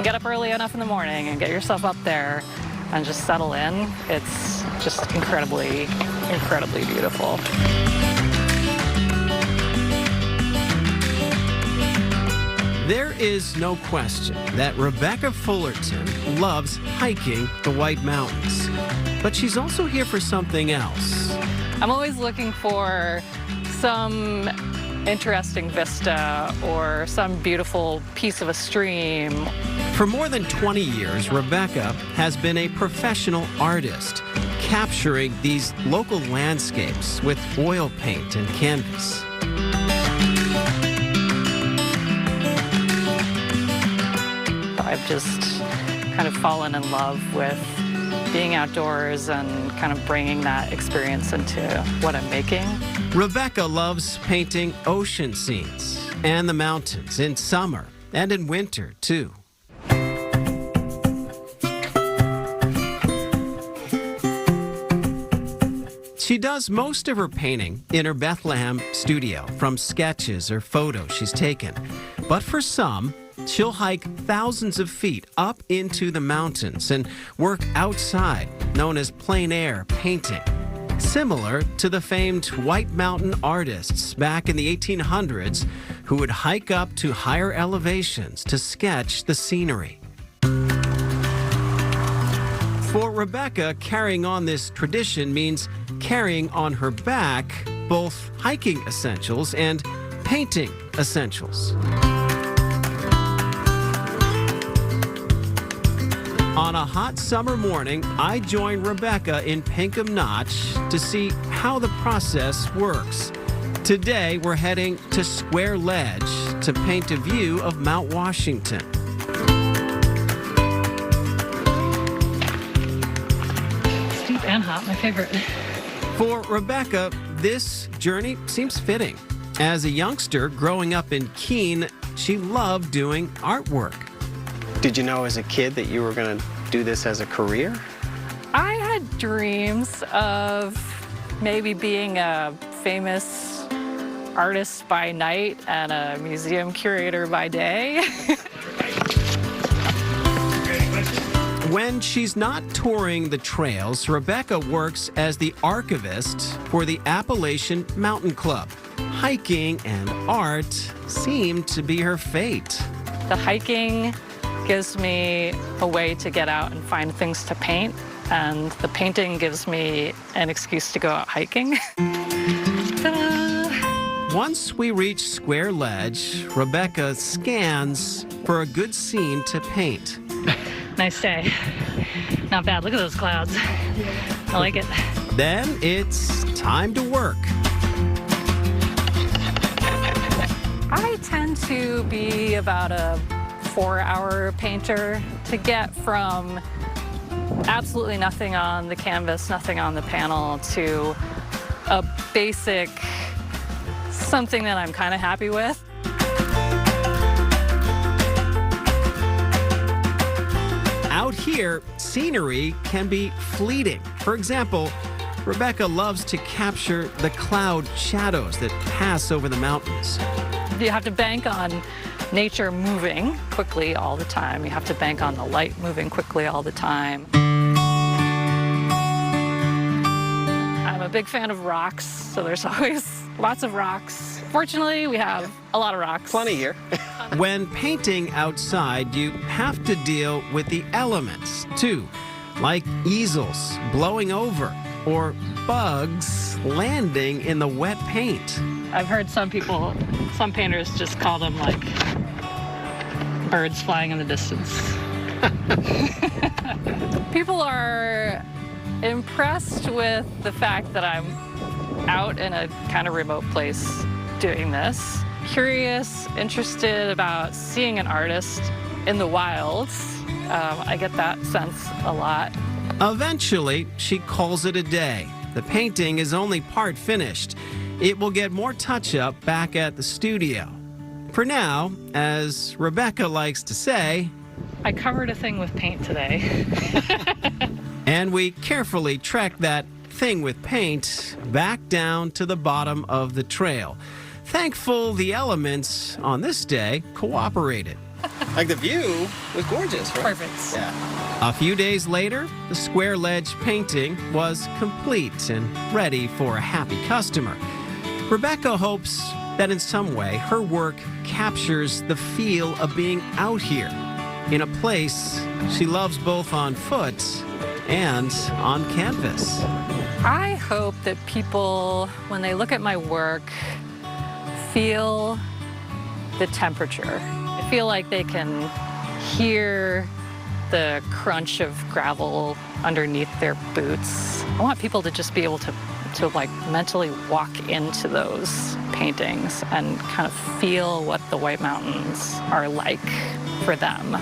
can get up early enough in the morning and get yourself up there and just settle in, it's just incredibly, incredibly beautiful. There is no question that Rebecca Fullerton loves hiking the White Mountains, but she's also here for something else. I'm always looking for some interesting vista or some beautiful piece of a stream. For more than 20 years, Rebecca has been a professional artist, capturing these local landscapes with oil paint and canvas. I've just kind of fallen in love with being outdoors and kind of bringing that experience into what I'm making. Rebecca loves painting ocean scenes and the mountains in summer and in winter, too. She does most of her painting in her Bethlehem studio from sketches or photos she's taken. But for some, she'll hike thousands of feet up into the mountains and work outside, known as plein air painting. Similar to the famed White Mountain artists back in the 1800s who would hike up to higher elevations to sketch the scenery. For Rebecca, carrying on this tradition means carrying on her back both hiking essentials and painting essentials. On a hot summer morning, I joined Rebecca in Pinkham Notch to see how the process works. Today, we're heading to Square Ledge to paint a view of Mount Washington. Steep and hot, my favorite. For Rebecca, this journey seems fitting. As a youngster growing up in Keene, she loved doing artwork. Did you know as a kid that you were going to do this as a career? I had dreams of maybe being a famous artist by night and a museum curator by day. When she's not touring the trails, Rebecca works as the archivist for the Appalachian Mountain Club. Hiking and art seem to be her fate. The hiking gives me a way to get out and find things to paint, and the painting gives me an excuse to go out hiking. Ta-da! Once we reach Square Ledge, Rebecca scans for a good scene to paint. Nice day. Not bad. Look at those clouds. I like it. Then it's time to work. I tend to be about a 4-hour painter. To get from absolutely nothing on the canvas, nothing on the panel, to a basic something that I'm kind of happy with. Out here, scenery can be fleeting. For example, Rebecca loves to capture the cloud shadows that pass over the mountains. You have to bank on nature moving quickly all the time. You have to bank on the light moving quickly all the time. I'm a big fan of rocks, so there's always lots of rocks. Fortunately, we have a lot of rocks. Plenty here. When painting outside, you have to deal with the elements, too, like easels blowing over or bugs landing in the wet paint. I've heard some painters just call them like birds flying in the distance. People are impressed with the fact that I'm out in a kind of remote place doing this. Curious, interested about seeing an artist in the wild. I get that sense a lot. Eventually, she calls it a day. The painting is only part finished. It will get more touch-up back at the studio. For now, as Rebecca likes to say, I covered a thing with paint today. and we carefully trek that thing with paint back down to the bottom of the trail. Thankful the elements on this day cooperated. Like the view was gorgeous, right? Perfect. Yeah. A few days later, the square ledge painting was complete and ready for a happy customer. Rebecca hopes that in some way her work captures the feel of being out here in a place she loves both on foot and on canvas. I hope that people, when they look at my work, feel the temperature. I feel like they can hear the crunch of gravel underneath their boots. I want people to just be able to like mentally walk into those paintings and kind of feel what the White Mountains are like for them.